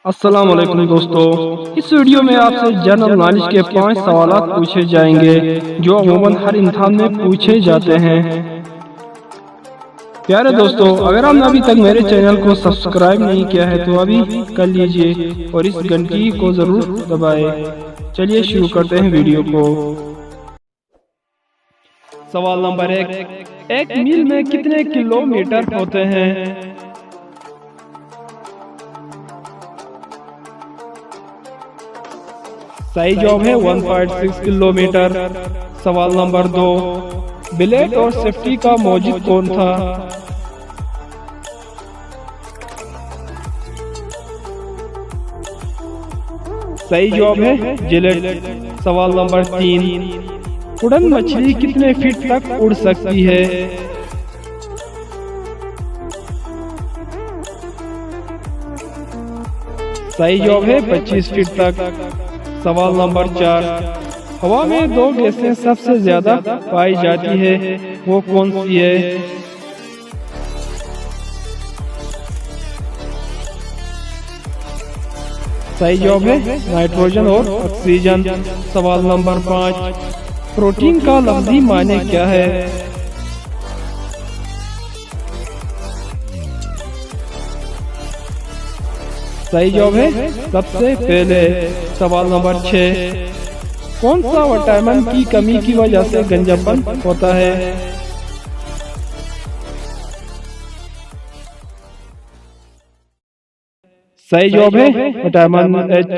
अस्सलाम वालेकुम दोस्तों। इस वीडियो में आपसे जनरल नॉलेज के 5 सवालात पूछे जाएंगे जो अमूमन हर इम्तिहान में पूछे जाते हैं। प्यारे दोस्तों, अगर आपने अभी तक मेरे चैनल को सब्सक्राइब नहीं किया है तो अभी कर लीजिए और इस घंटी को जरूर दबाएं। चलिए शुरू करते हैं वीडियो को। सवाल नंबर 1, एक मील में कितने किलोमीटर होते हैं? सही जवाब है 1.6 किलोमीटर। सवाल नंबर 2, बिलेट और सेफ्टी का मौजिद कौन था? सही जवाब है जिलेट। सवाल नंबर 3, उड़न मछली कितने फीट तक उड़ सकती है? सही जवाब है 25 फीट तक। सवाल नंबर 4, हवा में 2 गैसें सबसे ज्यादा पाई जाती है, वो कौन सी है? सही जवाब है नाइट्रोजन और ऑक्सीजन। सवाल नंबर 5, प्रोटीन का लफ्ज़ी माने क्या है? सही जवाब है सबसे पहले। सवाल नंबर 6, कौन सा विटामिन की कमी की वजह से गंजापन होता है? सही जवाब है विटामिन एच।